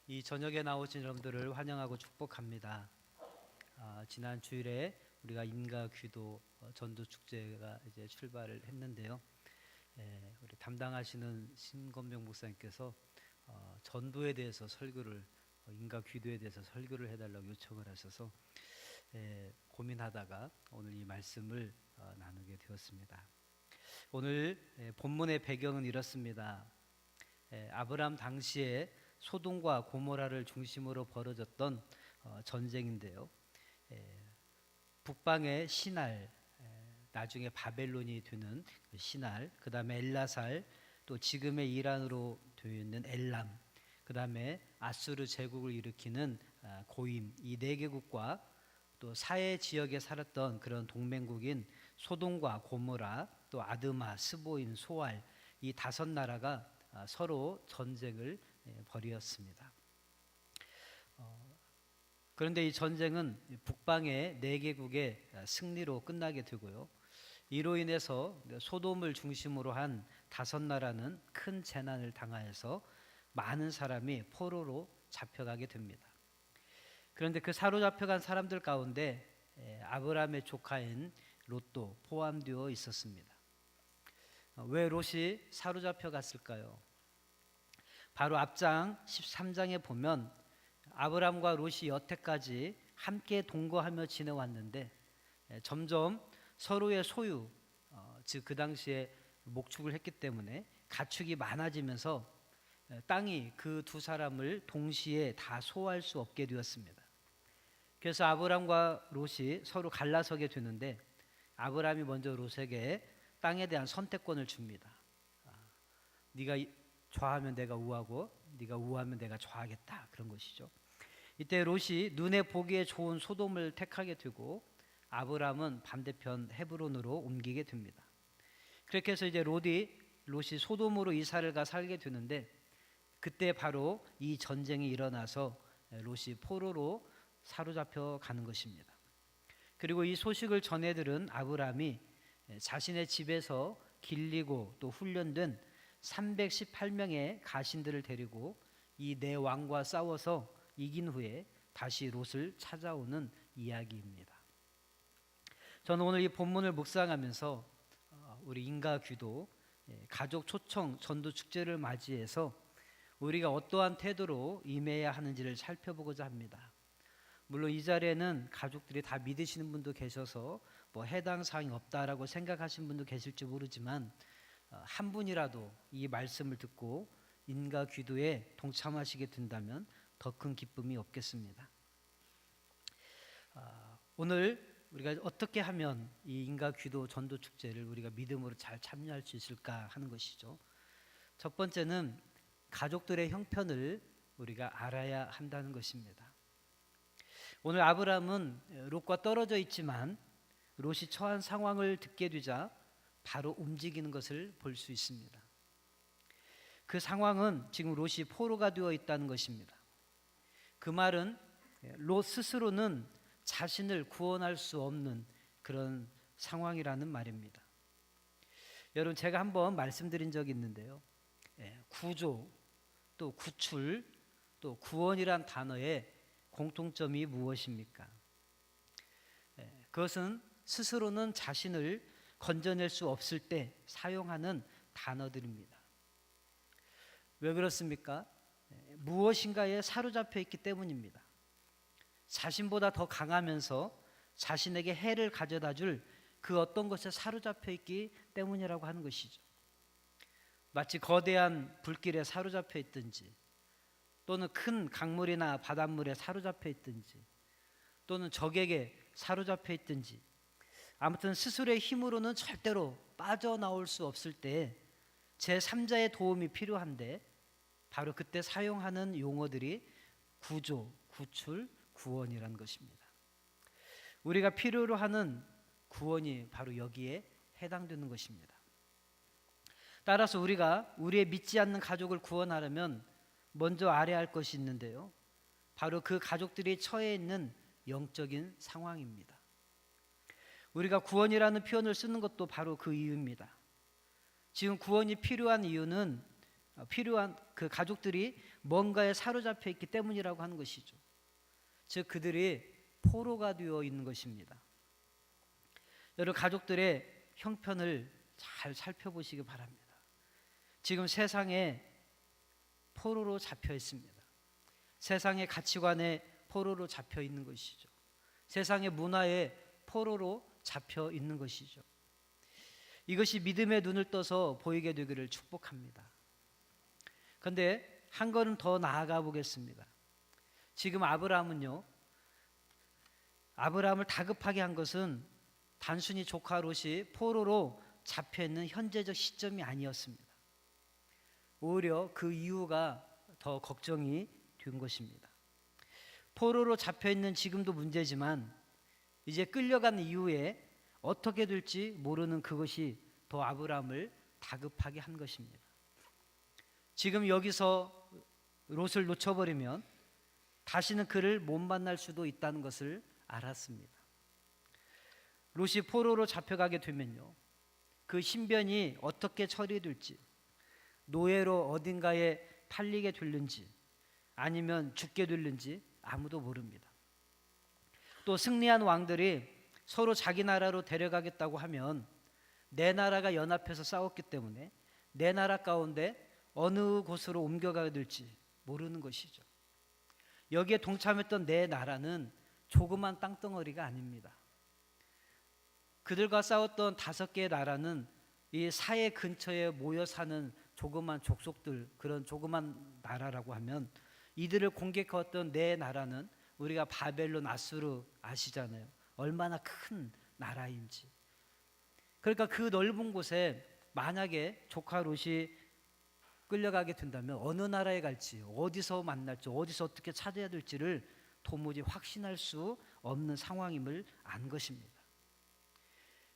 이 저녁에 나오신 여러분들을 환영하고 축복합니다. 지난 주일에 우리가 인가 귀도 전도 축제가 이제 출발을 했는데요. 우리 담당하시는 신건병 목사님께서 전도에 대해서 설교를 인가 귀도에 대해서 설교를 해달라고 요청을 하셔서 고민하다가 오늘 이 말씀을 나누게 되었습니다. 오늘 본문의 배경은 이렇습니다. 아브람 당시에 소돔과 고모라를 중심으로 벌어졌던 전쟁인데요. 북방의 시날, 나중에 바벨론이 되는 시날, 그 다음에 엘라살, 또 지금의 이란으로 되어 있는 엘람, 그 다음에 아수르 제국을 일으키는 고임, 이 네 개국과 또 사해 지역에 살았던 그런 동맹국인 소돔과 고모라, 또 아드마, 스보임, 소알, 이 다섯 나라가 서로 전쟁을 벌이었습니다. 그런데 이 전쟁은 북방의 네 개국의 승리로 끝나게 되고요. 이로 인해서 소돔을 중심으로 한 다섯 나라는 큰 재난을 당하여서 많은 사람이 포로로 잡혀가게 됩니다. 그런데 그 사로잡혀간 사람들 가운데 아브라함의 조카인 롯도 포함되어 있었습니다. 왜 롯이 사로잡혀갔을까요? 바로 앞장 13장에 보면 아브람과 롯이 여태까지 함께 동거하며 지내왔는데 점점 서로의 소유, 즉 그 당시에 목축을 했기 때문에 가축이 많아지면서 땅이 그 두 사람을 동시에 다 소화할 수 없게 되었습니다. 그래서 아브람과 롯이 서로 갈라서게 되는데 아브람이 먼저 롯에게 땅에 대한 선택권을 줍니다. 네가 좌하면 내가 우하고 네가 우하면 내가 좌하겠다, 그런 것이죠. 이때 롯이 눈에 보기에 좋은 소돔을 택하게 되고 아브람은 반대편 헤브론으로 옮기게 됩니다. 그렇게 해서 이제 롯이 소돔으로 이사를 가 살게 되는데 그때 바로 이 전쟁이 일어나서 롯이 포로로 사로잡혀 가는 것입니다. 그리고 이 소식을 전해 들은 아브람이 자신의 집에서 길리고 또 훈련된 318명의 가신들을 데리고 이 네 왕과 싸워서 이긴 후에 다시 롯을 찾아오는 이야기입니다. 저는 오늘 이 본문을 묵상하면서 우리 인가 귀도 가족 초청 전도 축제를 맞이해서 우리가 어떠한 태도로 임해야 하는지를 살펴보고자 합니다. 물론 이 자리에는 가족들이 다 믿으시는 분도 계셔서 해당 사항이 없다라고 생각하시는 분도 계실지 모르지만 한 분이라도 이 말씀을 듣고 인가 귀도에 동참하시게 된다면 더 큰 기쁨이 없겠습니다. 오늘 우리가 어떻게 하면 이 인가 귀도 전도 축제를 우리가 믿음으로 잘 참여할 수 있을까 하는 것이죠. 첫 번째는 가족들의 형편을 우리가 알아야 한다는 것입니다. 오늘 아브람은 롯과 떨어져 있지만 롯이 처한 상황을 듣게 되자 바로 움직이는 것을 볼 수 있습니다. 그 상황은 지금 롯이 포로가 되어 있다는 것입니다. 그 말은 롯 스스로는 자신을 구원할 수 없는 그런 상황이라는 말입니다. 여러분, 제가 한번 말씀드린 적이 있는데요. 구조, 또 구출, 또 구원이란 단어의 공통점이 무엇입니까? 그것은 스스로는 자신을 건져낼 수 없을 때 사용하는 단어들입니다. 왜 그렇습니까? 무엇인가에 사로잡혀 있기 때문입니다. 자신보다 더 강하면서 자신에게 해를 가져다 줄 그 어떤 것에 사로잡혀 있기 때문이라고 하는 것이죠. 마치 거대한 불길에 사로잡혀 있든지, 또는 큰 강물이나 바닷물에 사로잡혀 있든지, 또는 적에게 사로잡혀 있든지, 아무튼 스스로의 힘으로는 절대로 빠져나올 수 없을 때 제3자의 도움이 필요한데 바로 그때 사용하는 용어들이 구조, 구출, 구원이라는 것입니다. 우리가 필요로 하는 구원이 바로 여기에 해당되는 것입니다. 따라서 우리가 우리의 믿지 않는 가족을 구원하려면 먼저 알아야 할 것이 있는데요. 바로 그 가족들이 처해 있는 영적인 상황입니다. 우리가 구원이라는 표현을 쓰는 것도 바로 그 이유입니다. 지금 구원이 필요한 이유는 필요한 그 가족들이 뭔가에 사로잡혀 있기 때문이라고 하는 것이죠. 즉 그들이 포로가 되어 있는 것입니다. 여러분 가족들의 형편을 잘 살펴보시기 바랍니다. 지금 세상에 포로로 잡혀 있습니다. 세상의 가치관에 포로로 잡혀 있는 것이죠. 세상의 문화에 포로로 잡혀 있는 것이죠. 이것이 믿음의 눈을 떠서 보이게 되기를 축복합니다. 그런데 한 걸음 더 나아가 보겠습니다. 지금 아브라함은요, 아브라함을 다급하게 한 것은 단순히 조카 롯이 포로로 잡혀 있는 현재적 시점이 아니었습니다. 오히려 그 이유가 더 걱정이 된 것입니다. 포로로 잡혀 있는 지금도 문제지만 이제 끌려간 이후에 어떻게 될지 모르는 그것이 더 아브라함을 다급하게 한 것입니다. 지금 여기서 롯을 놓쳐버리면 다시는 그를 못 만날 수도 있다는 것을 알았습니다. 롯이 포로로 잡혀가게 되면요, 그 신변이 어떻게 처리될지, 노예로 어딘가에 팔리게 될는지 아니면 죽게 될는지 아무도 모릅니다. 또 승리한 왕들이 서로 자기 나라로 데려가겠다고 하면 내 나라가 연합해서 싸웠기 때문에 내 나라 가운데 어느 곳으로 옮겨가야 될지 모르는 것이죠. 여기에 동참했던 내 나라는 조그만 땅덩어리가 아닙니다. 그들과 싸웠던 5개의 나라는 이 사해 근처에 모여 사는 조그만 족속들, 그런 조그만 나라라고 하면 이들을 공격했던 내 나라는 우리가 바벨론, 아수르 아시잖아요. 얼마나 큰 나라인지. 그러니까 그 넓은 곳에 만약에 조카 롯이 끌려가게 된다면 어느 나라에 갈지, 어디서 만날지, 어디서 어떻게 찾아야 될지를 도무지 확신할 수 없는 상황임을 안 것입니다.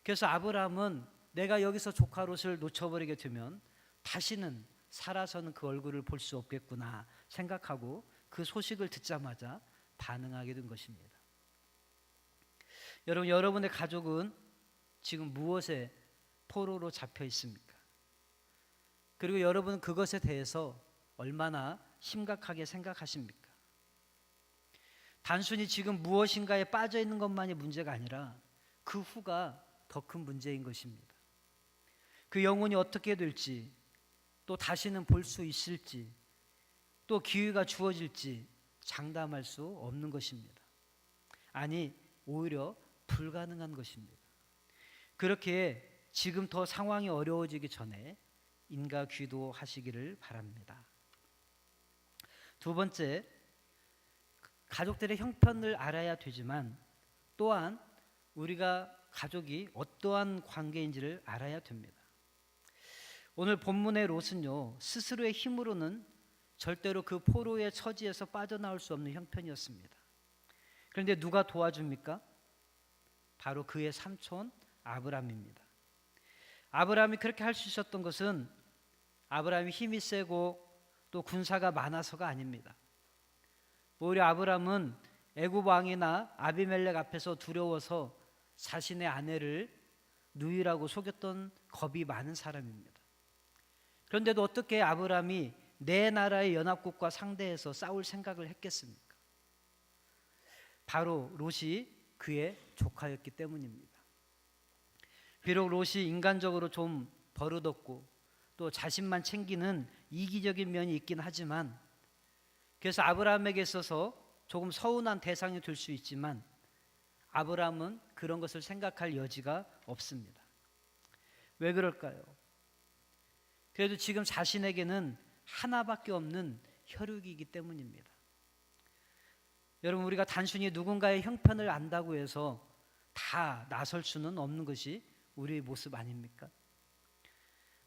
그래서 아브라함은 내가 여기서 조카 롯을 놓쳐버리게 되면 다시는 살아서는 그 얼굴을 볼 수 없겠구나 생각하고 그 소식을 듣자마자 반응하게 된 것입니다. 여러분, 여러분의 가족은 지금 무엇에 포로로 잡혀 있습니까? 그리고 여러분은 그것에 대해서 얼마나 심각하게 생각하십니까? 단순히 지금 무엇인가에 빠져 있는 것만이 문제가 아니라 그 후가 더 큰 문제인 것입니다. 그 영혼이 어떻게 될지, 또 다시는 볼 수 있을지, 또 기회가 주어질지 장담할 수 없는 것입니다. 아니, 오히려 불가능한 것입니다. 그렇게 지금 더 상황이 어려워지기 전에 인가 귀도하시기를 바랍니다. 두 번째, 가족들의 형편을 알아야 되지만 또한 우리가 가족이 어떠한 관계인지를 알아야 됩니다. 오늘 본문의 롯은요, 스스로의 힘으로는 절대로 그 포로의 처지에서 빠져나올 수 없는 형편이었습니다. 그런데 누가 도와줍니까? 바로 그의 삼촌 아브람입니다. 아브람이 그렇게 할 수 있었던 것은 아브람이 힘이 세고 또 군사가 많아서가 아닙니다. 오히려 아브람은 애굽 왕이나 아비멜렉 앞에서 두려워서 자신의 아내를 누이라고 속였던 겁이 많은 사람입니다. 그런데도 어떻게 아브람이 내 나라의 연합국과 상대해서 싸울 생각을 했겠습니까? 바로 롯이 그의 조카였기 때문입니다. 비록 롯이 인간적으로 좀 버릇없고 또 자신만 챙기는 이기적인 면이 있긴 하지만, 그래서 아브라함에게 있어서 조금 서운한 대상이 될 수 있지만 아브라함은 그런 것을 생각할 여지가 없습니다. 왜 그럴까요? 그래도 지금 자신에게는 하나밖에 없는 혈육이기 때문입니다. 여러분, 우리가 단순히 누군가의 형편을 안다고 해서 다 나설 수는 없는 것이 우리의 모습 아닙니까?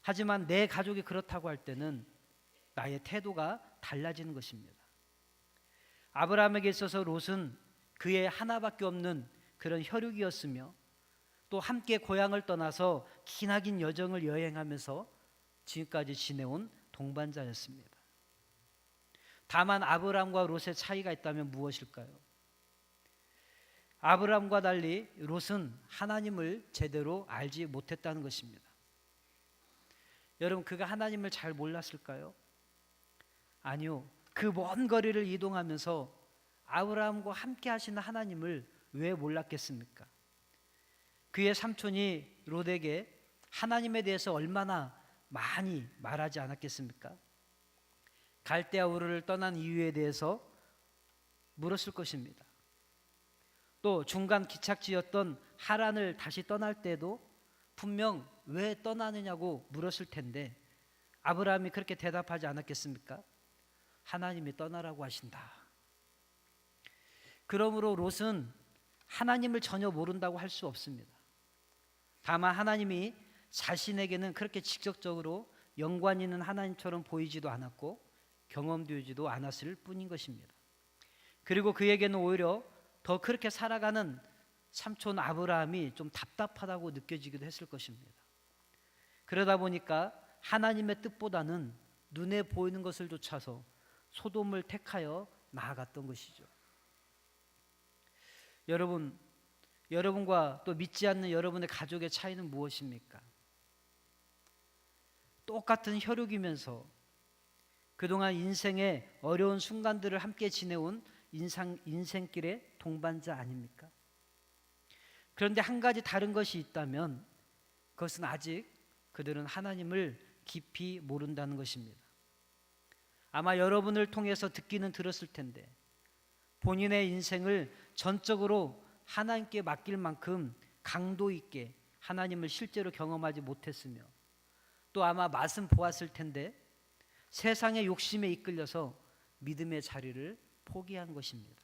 하지만 내 가족이 그렇다고 할 때는 나의 태도가 달라지는 것입니다. 아브라함에게 있어서 롯은 그의 하나밖에 없는 그런 혈육이었으며 또 함께 고향을 떠나서 기나긴 여정을 여행하면서 지금까지 지내온 동반자였습니다. 다만 아브라함과 롯의 차이가 있다면 무엇일까요? 아브라함과 달리 롯은 하나님을 제대로 알지 못했다는 것입니다. 여러분, 그가 하나님을 잘 몰랐을까요? 아니요. 그 먼 거리를 이동하면서 아브라함과 함께 하시는 하나님을 왜 몰랐겠습니까? 그의 삼촌이 롯에게 하나님에 대해서 얼마나 많이 말하지 않았겠습니까? 갈대아 우르를 떠난 이유에 대해서 물었을 것입니다. 또 중간 기착지였던 하란을 다시 떠날 때도 분명 왜 떠나느냐고 물었을 텐데 아브라함이 그렇게 대답하지 않았겠습니까? 하나님이 떠나라고 하신다. 그러므로 롯은 하나님을 전혀 모른다고 할 수 없습니다. 다만 하나님이 자신에게는 그렇게 직접적으로 연관 있는 하나님처럼 보이지도 않았고 경험되지도 않았을 뿐인 것입니다. 그리고 그에게는 오히려 더 그렇게 살아가는 삼촌 아브라함이 좀 답답하다고 느껴지기도 했을 것입니다. 그러다 보니까 하나님의 뜻보다는 눈에 보이는 것을 쫓아서 소돔을 택하여 나아갔던 것이죠. 여러분과 또 믿지 않는 여러분의 가족의 차이는 무엇입니까? 똑같은 혈육이면서 그동안 인생의 어려운 순간들을 함께 지내온 인생길의 동반자 아닙니까? 그런데 한 가지 다른 것이 있다면 그것은 아직 그들은 하나님을 깊이 모른다는 것입니다. 아마 여러분을 통해서 듣기는 들었을 텐데 본인의 인생을 전적으로 하나님께 맡길 만큼 강도 있게 하나님을 실제로 경험하지 못했으며 또 아마 맛은 보았을 텐데 세상의 욕심에 이끌려서 믿음의 자리를 포기한 것입니다.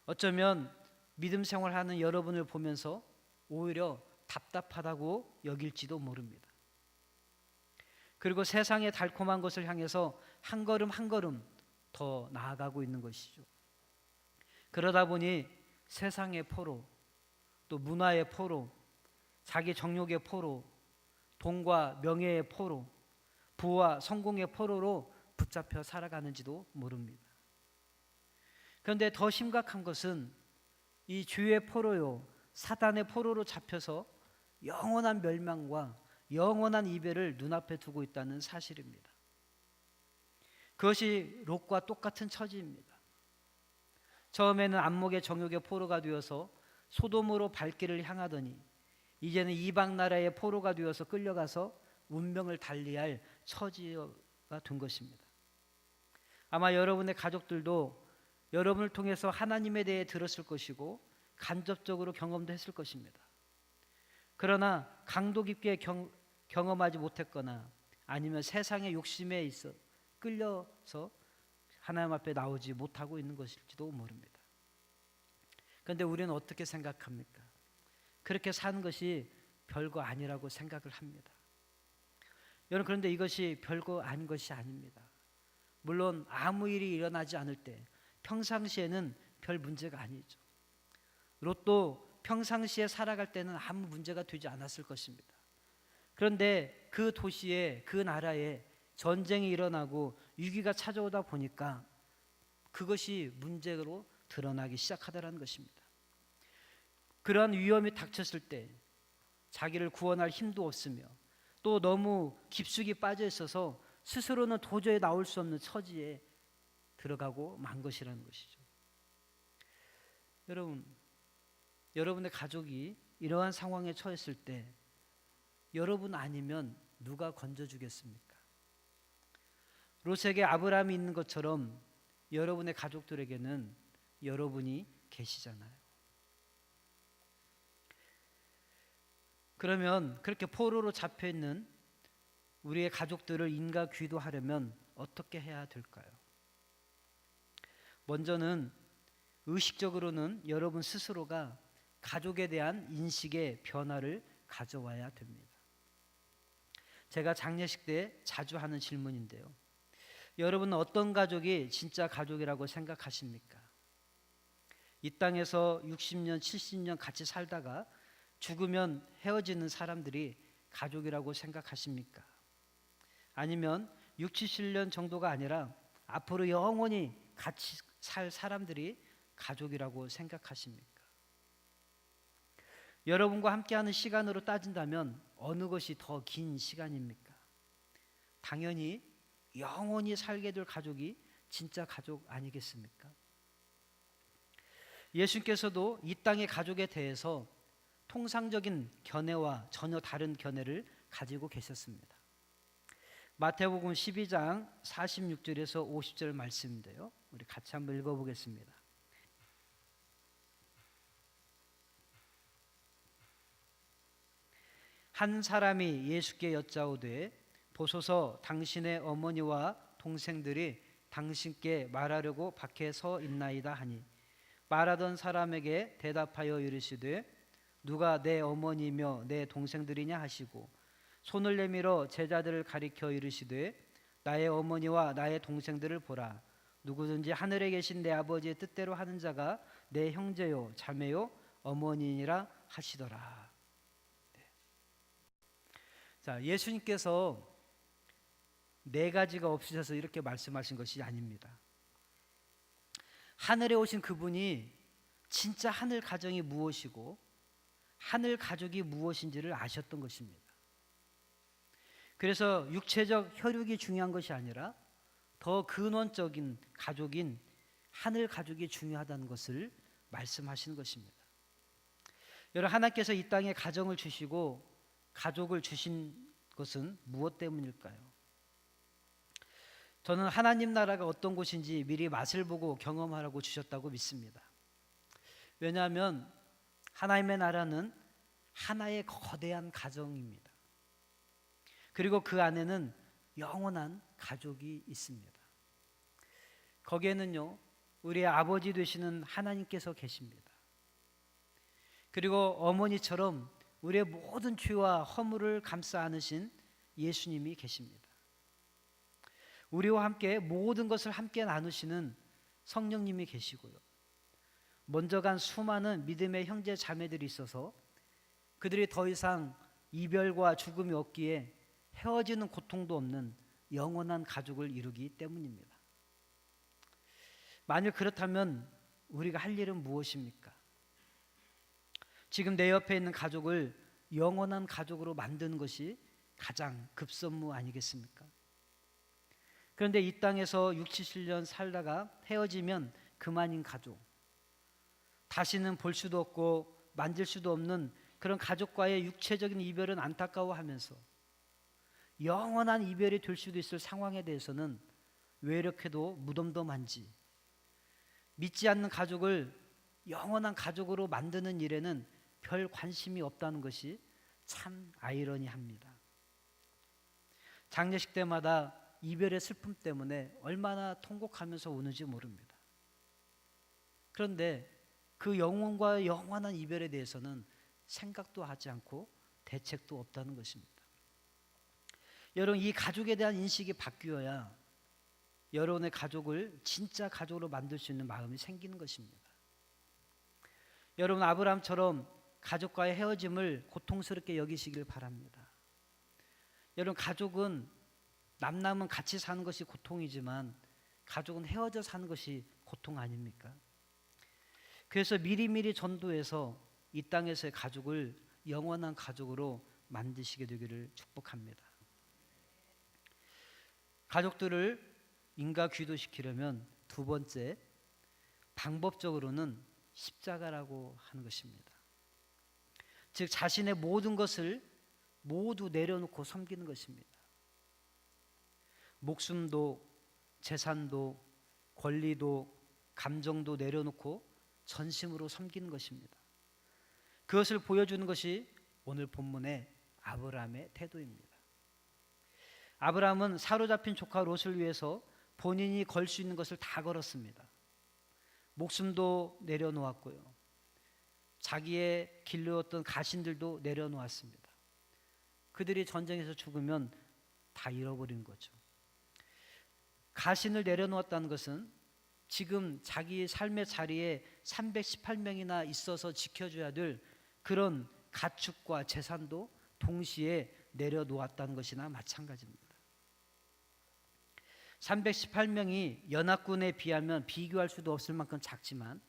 어쩌면 믿음 생활하는 여러분을 보면서 오히려 답답하다고 여길지도 모릅니다. 그리고 세상의 달콤한 것을 향해서 한 걸음 한 걸음 더 나아가고 있는 것이죠. 그러다 보니 세상의 포로, 또 문화의 포로, 자기 정욕의 포로, 돈과 명예의 포로, 부와 성공의 포로로 붙잡혀 살아가는지도 모릅니다. 그런데 더 심각한 것은 이 죄의 포로요, 사단의 포로로 잡혀서 영원한 멸망과 영원한 이별을 눈앞에 두고 있다는 사실입니다. 그것이 롯과 똑같은 처지입니다. 처음에는 안목의 정욕의 포로가 되어서 소돔으로 발길을 향하더니 이제는 이방 나라의 포로가 되어서 끌려가서 운명을 달리할 처지가 된 것입니다. 아마 여러분의 가족들도 여러분을 통해서 하나님에 대해 들었을 것이고 간접적으로 경험도 했을 것입니다. 그러나 강도 깊게 경험하지 못했거나 아니면 세상의 욕심에 있어 끌려서 하나님 앞에 나오지 못하고 있는 것일지도 모릅니다. 그런데 우리는 어떻게 생각합니까? 그렇게 사는 것이 별거 아니라고 생각을 합니다. 여러분, 그런데 이것이 별거 아닌 것이 아닙니다. 물론 아무 일이 일어나지 않을 때 평상시에는 별 문제가 아니죠. 롯도 평상시에 살아갈 때는 아무 문제가 되지 않았을 것입니다. 그런데 그 도시에, 그 나라에 전쟁이 일어나고 위기가 찾아오다 보니까 그것이 문제로 드러나기 시작하더라는 것입니다. 그러한 위험이 닥쳤을 때 자기를 구원할 힘도 없으며 또 너무 깊숙이 빠져 있어서 스스로는 도저히 나올 수 없는 처지에 들어가고 만 것이라는 것이죠. 여러분의 가족이 이러한 상황에 처했을 때 여러분 아니면 누가 건져주겠습니까? 롯에게 아브라함이 있는 것처럼 여러분의 가족들에게는 여러분이 계시잖아요. 그러면 그렇게 포로로 잡혀있는 우리의 가족들을 인가 귀도하려면 어떻게 해야 될까요? 먼저는 의식적으로는 여러분 스스로가 가족에 대한 인식의 변화를 가져와야 됩니다. 제가 장례식 때 자주 하는 질문인데요. 여러분은 어떤 가족이 진짜 가족이라고 생각하십니까? 이 땅에서 60년, 70년 같이 살다가 죽으면 헤어지는 사람들이 가족이라고 생각하십니까? 아니면 6, 70년 정도가 아니라 앞으로 영원히 같이 살 사람들이 가족이라고 생각하십니까? 여러분과 함께하는 시간으로 따진다면 어느 것이 더 긴 시간입니까? 당연히 영원히 살게 될 가족이 진짜 가족 아니겠습니까? 예수님께서도 이 땅의 가족에 대해서 통상적인 견해와 전혀 다른 견해를 가지고 계셨습니다. 마태복음 12장 46절에서 50절 말씀인데요. 우리 같이 한번 읽어보겠습니다. 한 사람이 예수께 여짜오되 보소서 당신의 어머니와 동생들이 당신께 말하려고 밖에 서 있나이다 하니 말하던 사람에게 대답하여 이르시되 누가 내 어머니며 내 동생들이냐 하시고 손을 내밀어 제자들을 가리켜 이르시되 나의 어머니와 나의 동생들을 보라. 누구든지 하늘에 계신 내 아버지의 뜻대로 하는 자가 내 형제요 자매요 어머니니라 하시더라. 자, 예수님께서 네 가지가 없으셔서 이렇게 말씀하신 것이 아닙니다. 하늘에 오신 그분이 진짜 하늘 가정이 무엇이고 하늘 가족이 무엇인지를 아셨던 것입니다. 그래서 육체적 혈육이 중요한 것이 아니라 더 근원적인 가족인 하늘 가족이 중요하다는 것을 말씀하시는 것입니다. 여러분, 하나님께서 이 땅에 가정을 주시고 가족을 주신 것은 무엇 때문일까요? 저는 하나님 나라가 어떤 곳인지 미리 맛을 보고 경험하라고 주셨다고 믿습니다. 왜냐하면 하나님의 나라는 하나의 거대한 가정입니다. 그리고 그 안에는 영원한 가족이 있습니다. 거기에는요, 우리의 아버지 되시는 하나님께서 계십니다. 그리고 어머니처럼 우리의 모든 죄와 허물을 감싸 안으신 예수님이 계십니다. 우리와 함께 모든 것을 함께 나누시는 성령님이 계시고요. 먼저 간 수많은 믿음의 형제 자매들이 있어서 그들이 더 이상 이별과 죽음이 없기에 헤어지는 고통도 없는 영원한 가족을 이루기 때문입니다. 만일 그렇다면 우리가 할 일은 무엇입니까? 지금 내 옆에 있는 가족을 영원한 가족으로 만드는 것이 가장 급선무 아니겠습니까? 그런데 이 땅에서 6, 70년 살다가 헤어지면 그만인 가족, 다시는 볼 수도 없고 만질 수도 없는 그런 가족과의 육체적인 이별은 안타까워하면서 영원한 이별이 될 수도 있을 상황에 대해서는 왜 이렇게도 무덤덤한지, 믿지 않는 가족을 영원한 가족으로 만드는 일에는 별 관심이 없다는 것이 참 아이러니합니다. 장례식 때마다 이별의 슬픔 때문에 얼마나 통곡하면서 우는지 모릅니다. 그런데 그 영혼과 영원한 이별에 대해서는 생각도 하지 않고 대책도 없다는 것입니다. 여러분, 이 가족에 대한 인식이 바뀌어야 여러분의 가족을 진짜 가족으로 만들 수 있는 마음이 생기는 것입니다. 여러분, 아브라함처럼 가족과의 헤어짐을 고통스럽게 여기시길 바랍니다. 여러분, 가족은 남남은 같이 사는 것이 고통이지만 가족은 헤어져 사는 것이 고통 아닙니까? 그래서 미리미리 전도해서 이 땅에서의 가족을 영원한 가족으로 만드시게 되기를 축복합니다. 가족들을 인가 귀도시키려면 두 번째, 방법적으로는 십자가라고 하는 것입니다. 즉 자신의 모든 것을 모두 내려놓고 섬기는 것입니다. 목숨도 재산도 권리도 감정도 내려놓고 전심으로 섬기는 것입니다. 그것을 보여주는 것이 오늘 본문의 아브라함의 태도입니다. 아브라함은 사로잡힌 조카 롯을 위해서 본인이 걸 수 있는 것을 다 걸었습니다. 목숨도 내려놓았고요. 자기의 길르었던 가신들도 내려놓았습니다. 그들이 전쟁에서 죽으면 다 잃어버린 거죠. 가신을 내려놓았다는 것은 지금 자기의 삶의 자리에 318명이나 있어서 지켜줘야 될 그런 가축과 재산도 동시에 내려놓았다는 것이나 마찬가지입니다. 318명이 연합군에 비하면 비교할 수도 없을 만큼 작지만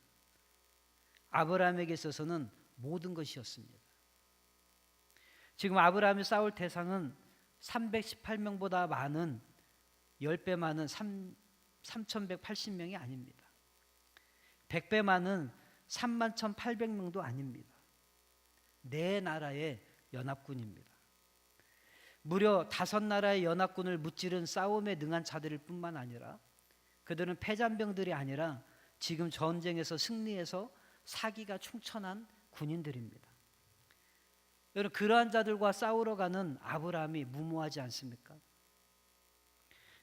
아브라함에게 있어서는 모든 것이었습니다. 지금 아브라함이 싸울 대상은 318명보다 많은 10배 많은 3,180명이 아닙니다. 100배 많은 31,800명도 아닙니다. 네 나라의 연합군입니다. 무려 5나라의 연합군을 무찌른 싸움에 능한 자들일 뿐만 아니라 그들은 패잔병들이 아니라 지금 전쟁에서 승리해서 사기가 충천한 군인들입니다. 여러분, 그러한 자들과 싸우러 가는 아브라함이 무모하지 않습니까?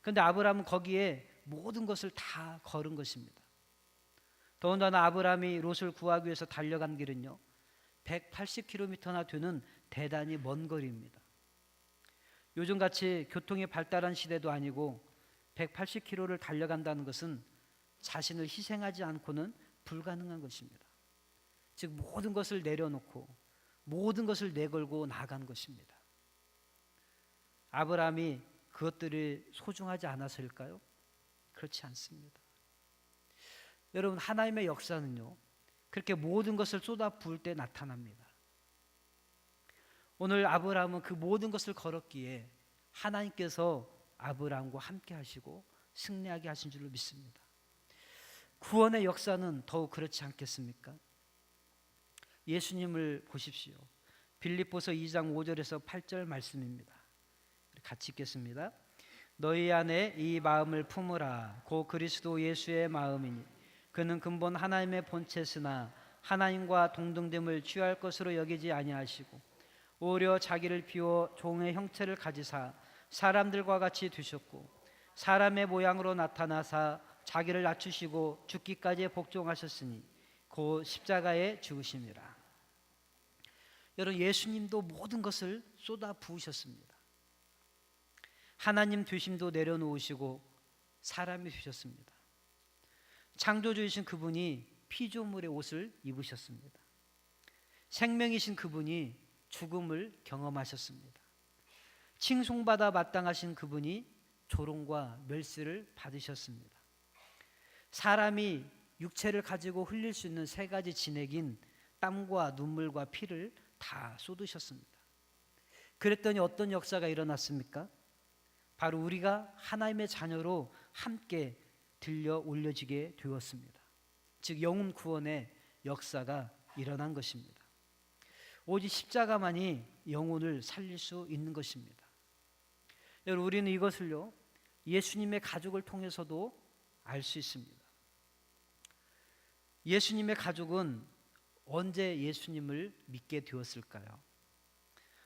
그런데 아브라함은 거기에 모든 것을 다 걸은 것입니다. 더군다나 아브라함이 롯을 구하기 위해서 달려간 길은요 180km나 되는 대단히 먼 거리입니다. 요즘같이 교통이 발달한 시대도 아니고 180km를 달려간다는 것은 자신을 희생하지 않고는 불가능한 것입니다. 즉 모든 것을 내려놓고 모든 것을 내걸고 나간 것입니다. 아브라함이 그것들이 소중하지 않아서일까요? 그렇지 않습니다. 여러분, 하나님의 역사는요 그렇게 모든 것을 쏟아 부을 때 나타납니다. 오늘 아브라함은 그 모든 것을 걸었기에 하나님께서 아브라함과 함께 하시고 승리하게 하신 줄로 믿습니다. 구원의 역사는 더욱 그렇지 않겠습니까? 예수님을 보십시오. 빌립보서 2장 5절에서 8절 말씀입니다. 같이 읽겠습니다. 너희 안에 이 마음을 품으라. 곧 그리스도 예수의 마음이니 그는 근본 하나님의 본체스나 하나님과 동등됨을 취할 것으로 여기지 아니하시고 오히려 자기를 비워 종의 형체를 가지사 사람들과 같이 되셨고 사람의 모양으로 나타나사 자기를 낮추시고 죽기까지 복종하셨으니 곧 십자가에 죽으심이라. 여러분, 예수님도 모든 것을 쏟아 부으셨습니다. 하나님 되심도 내려놓으시고 사람이 되셨습니다. 창조주이신 그분이 피조물의 옷을 입으셨습니다. 생명이신 그분이 죽음을 경험하셨습니다. 칭송받아 마땅하신 그분이 조롱과 멸시를 받으셨습니다. 사람이 육체를 가지고 흘릴 수 있는 세 가지 진액인 땀과 눈물과 피를 다 쏟으셨습니다. 그랬더니 어떤 역사가 일어났습니까? 바로 우리가 하나님의 자녀로 함께 들려 올려지게 되었습니다. 즉 영혼 구원의 역사가 일어난 것입니다. 오직 십자가만이 영혼을 살릴 수 있는 것입니다. 여러분, 우리는 이것을요 예수님의 가족을 통해서도 알 수 있습니다. 예수님의 가족은 언제 예수님을 믿게 되었을까요?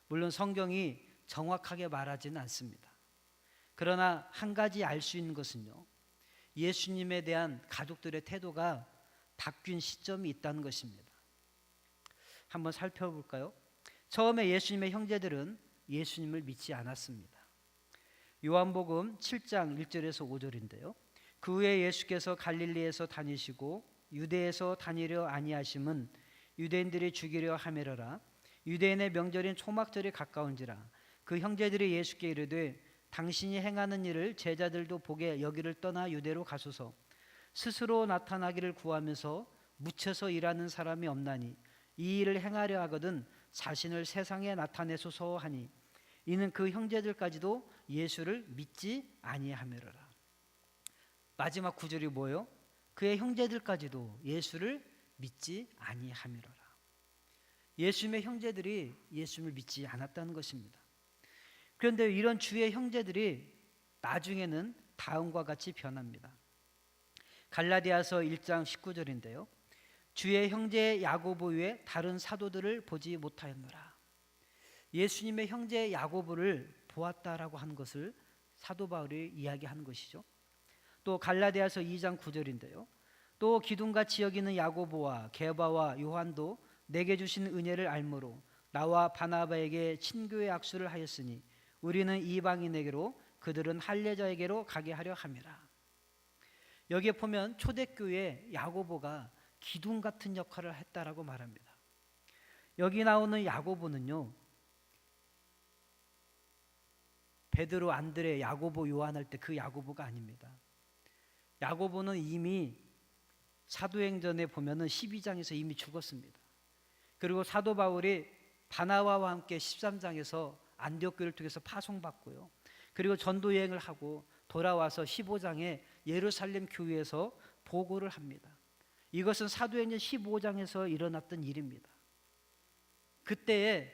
물론 성경이 정확하게 말하지는 않습니다. 그러나 한 가지 알 수 있는 것은요 예수님에 대한 가족들의 태도가 바뀐 시점이 있다는 것입니다. 한번 살펴볼까요? 처음에 예수님의 형제들은 예수님을 믿지 않았습니다. 요한복음 7장 1절에서 5절인데요. 그 후에 예수께서 갈릴리에서 다니시고 유대에서 다니려 아니하심은 유대인들이 죽이려 하매러라. 유대인의 명절인 초막절이 가까운지라. 그 형제들이 예수께 이르되 당신이 행하는 일을 제자들도 보게 여기를 떠나 유대로 가소서. 스스로 나타나기를 구하면서 묻혀서 일하는 사람이 없나니 이 일을 행하려 하거든 자신을 세상에 나타내소서 하니 이는 그 형제들까지도 예수를 믿지 아니하매러라. 마지막 구절이 뭐예요? 그의 형제들까지도 예수를 믿지 아니하매러라. 예수님의 형제들이 예수님을 믿지 않았다는 것입니다. 그런데 이런 주의 형제들이 나중에는 다음과 같이 변합니다. 갈라디아서 1장 19절인데요. 주의 형제 야고보 외에 다른 사도들을 보지 못하였노라. 예수님의 형제 야고보를 보았다라고 하는 것을 사도 바울이 이야기하는 것이죠. 또 갈라디아서 2장 9절인데요. 또 기둥같이 여기는 야고보와 게바와 요한도 내게 주신 은혜를 알므로 나와 바나바에게 친교의 악수를 하였으니 우리는 이방인에게로 그들은 할례자에게로 가게 하려 함이라. 여기에 보면 초대교회 야고보가 기둥 같은 역할을 했다라고 말합니다. 여기 나오는 야고보는요 베드로, 안드레, 야고보, 요한 할 때 그 야고보가 아닙니다. 야고보는 이미 사도행전에 보면은 12장에서 이미 죽었습니다. 그리고 사도 바울이 바나바와 함께 13장에서 안디옥 교회를 통해서 파송받고요. 그리고 전도 여행을 하고 돌아와서 15장에 예루살렘 교회에서 보고를 합니다. 이것은 사도행전 15장에서 일어났던 일입니다. 그때에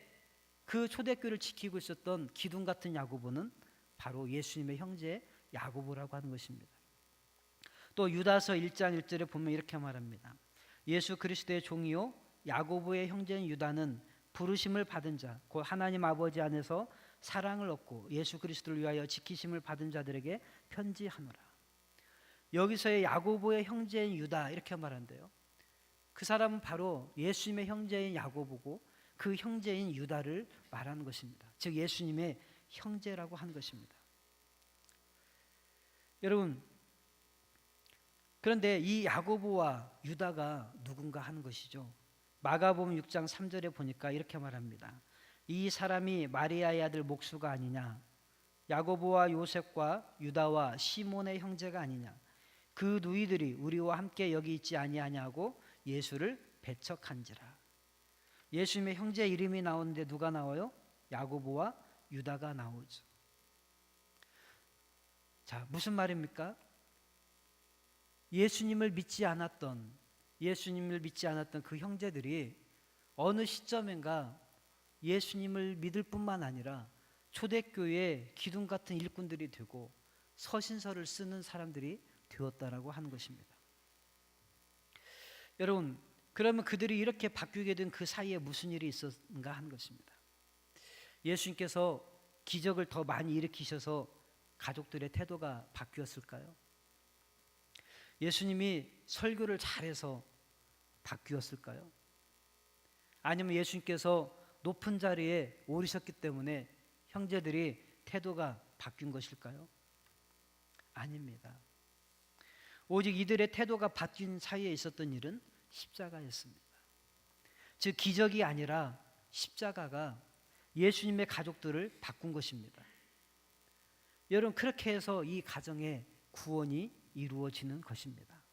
그 초대교회를 지키고 있었던 기둥 같은 야고보는 바로 예수님의 형제 야고보라고 하는 것입니다. 또 유다서 1장 1절에 보면 이렇게 말합니다. 예수 그리스도의 종이요 야고보의 형제인 유다는 부르심을 받은 자, 곧 하나님 아버지 안에서 사랑을 얻고 예수 그리스도를 위하여 지키심을 받은 자들에게 편지하노라. 여기서의 야고보의 형제인 유다 이렇게 말한대요. 그 사람은 바로 예수님의 형제인 야고보고 그 형제인 유다를 말하는 것입니다. 즉 예수님의 형제라고 하는 것입니다. 여러분, 그런데 이 야고보와 유다가 누군가 하는 것이죠. 마가복음 6장 3절에 보니까 이렇게 말합니다. 이 사람이 마리아의 아들 목수가 아니냐, 야고보와 요셉과 유다와 시몬의 형제가 아니냐, 그 누이들이 우리와 함께 여기 있지 아니하냐고 예수를 배척한지라. 예수님의 형제 이름이 나오는데 누가 나와요? 야고보와 유다가 나오죠. 자, 무슨 말입니까? 예수님을 믿지 않았던 그 형제들이 어느 시점인가 예수님을 믿을 뿐만 아니라 초대교회의 기둥 같은 일꾼들이 되고 서신서를 쓰는 사람들이 되었다라고 하는 것입니다. 여러분, 그러면 그들이 이렇게 바뀌게 된 그 사이에 무슨 일이 있었는가 하는 것입니다. 예수님께서 기적을 더 많이 일으키셔서 가족들의 태도가 바뀌었을까요? 예수님이 설교를 잘해서 바뀌었을까요? 아니면 예수님께서 높은 자리에 오르셨기 때문에 형제들이 태도가 바뀐 것일까요? 아닙니다. 오직 이들의 태도가 바뀐 사이에 있었던 일은 십자가였습니다. 즉 기적이 아니라 십자가가 예수님의 가족들을 바꾼 것입니다. 여러분, 그렇게 해서 이 가정의 구원이 이루어지는 것입니다.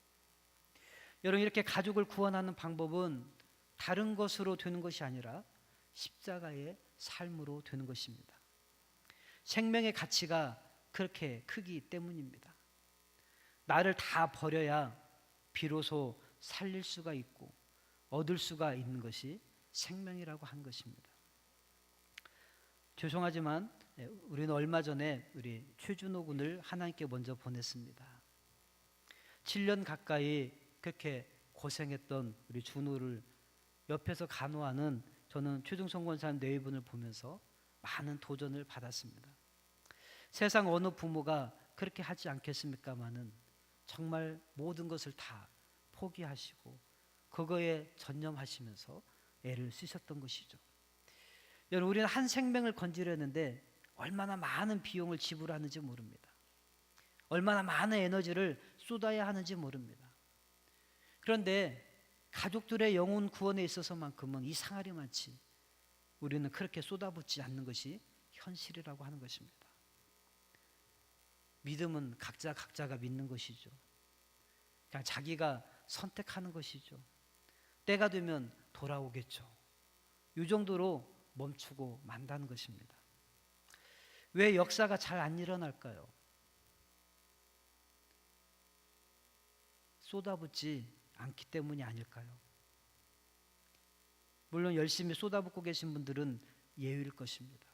여러분, 이렇게 가족을 구원하는 방법은 다른 것으로 되는 것이 아니라 십자가의 삶으로 되는 것입니다. 생명의 가치가 그렇게 크기 때문입니다. 나를 다 버려야 비로소 살릴 수가 있고 얻을 수가 있는 것이 생명이라고 한 것입니다. 죄송하지만 우리는 얼마 전에 우리 최준호 군을 하나님께 먼저 보냈습니다. 7년 가까이 그렇게 고생했던 우리 준호를 옆에서 간호하는 저는 최중성 권사님 네 분을 보면서 많은 도전을 받았습니다. 세상 어느 부모가 그렇게 하지 않겠습니까마는 정말 모든 것을 다 포기하시고 그거에 전념하시면서 애를 쓰셨던 것이죠. 여러분, 우리는 한 생명을 건지려는데 얼마나 많은 비용을 지불하는지 모릅니다. 얼마나 많은 에너지를 쏟아야 하는지 모릅니다. 그런데 가족들의 영혼 구원에 있어서만큼은 이 상할이 많지 우리는 그렇게 쏟아붓지 않는 것이 현실이라고 하는 것입니다. 믿음은 각자가 믿는 것이죠. 그냥 자기가 선택하는 것이죠. 때가 되면 돌아오겠죠. 이 정도로 멈추고 만다는 것입니다. 왜 역사가 잘 안 일어날까요? 쏟아붓지 않기 때문이 아닐까요? 물론 열심히 쏟아붓고 계신 분들은 예외일 것입니다.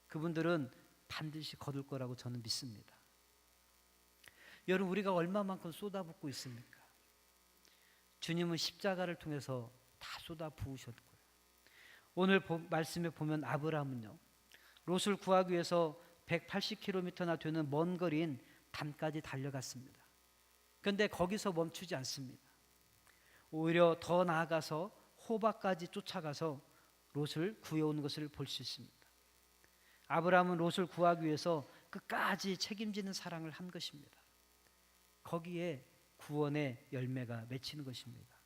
그분들은 반드시 거둘 거라고 저는 믿습니다. 여러분, 우리가 얼마만큼 쏟아붓고 있습니까? 주님은 십자가를 통해서 다 쏟아부으셨고요. 오늘 말씀에 보면 아브라함은요, 롯을 구하기 위해서 180km나 되는 먼 거리인 단까지 달려갔습니다. 그런데 거기서 멈추지 않습니다. 오히려 더 나아가서 호박까지 쫓아가서 롯을 구해온 것을 볼 수 있습니다. 아브라함은 롯을 구하기 위해서 끝까지 책임지는 사랑을 한 것입니다. 거기에 구원의 열매가 맺히는 것입니다.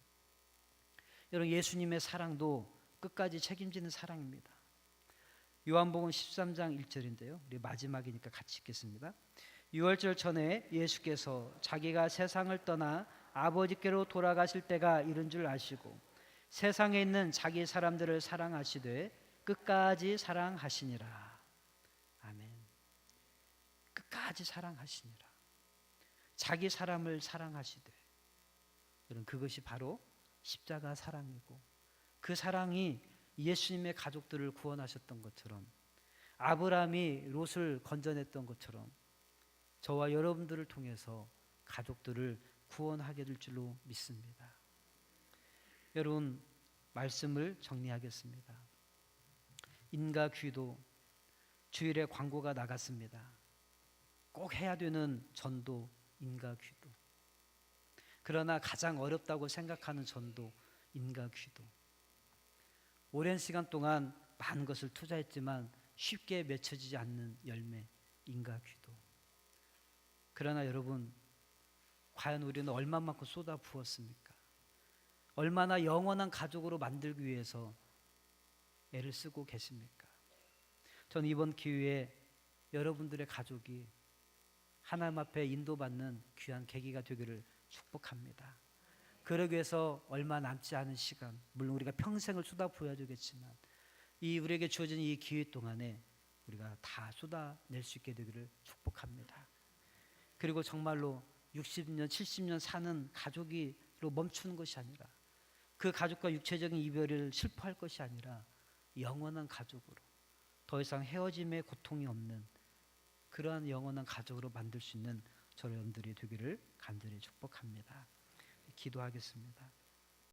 여러분, 예수님의 사랑도 끝까지 책임지는 사랑입니다. 요한복음 13장 1절인데요. 우리 마지막이니까 같이 읽겠습니다. 유월절 전에 예수께서 자기가 세상을 떠나 아버지께로 돌아가실 때가 이른 줄 아시고 세상에 있는 자기 사람들을 사랑하시되 끝까지 사랑하시니라. 아멘. 끝까지 사랑하시니라. 자기 사람을 사랑하시되, 여러분 그것이 바로 십자가 사랑이고, 그 사랑이 예수님의 가족들을 구원하셨던 것처럼, 아브라함이 롯을 건져냈던 것처럼 저와 여러분들을 통해서 가족들을 구원하게 될 줄로 믿습니다. 여러분, 말씀을 정리하겠습니다. 인가귀도, 주일에 광고가 나갔습니다. 꼭 해야 되는 전도, 인가귀도. 그러나 가장 어렵다고 생각하는 전도, 인가귀도. 오랜 시간 동안 많은 것을 투자했지만 쉽게 맺혀지지 않는 열매, 인가귀도. 그러나 여러분, 과연 우리는 얼마만큼 쏟아 부었습니까? 얼마나 영원한 가족으로 만들기 위해서 애를 쓰고 계십니까? 저는 이번 기회에 여러분들의 가족이 하나님 앞에 인도받는 귀한 계기가 되기를 축복합니다. 그러기 위해서 얼마 남지 않은 시간, 물론 우리가 평생을 쏟아부어야 되겠지만 이 우리에게 주어진 이 기회 동안에 우리가 다 쏟아낼 수 있게 되기를 축복합니다. 그리고 정말로 60년, 70년 사는 가족으로 멈추는 것이 아니라, 그 가족과 육체적인 이별을 슬퍼할 것이 아니라 영원한 가족으로, 더 이상 헤어짐의 고통이 없는 그러한 영원한 가족으로 만들 수 있는 저와 여러분들이 되기를 간절히 축복합니다. 기도하겠습니다.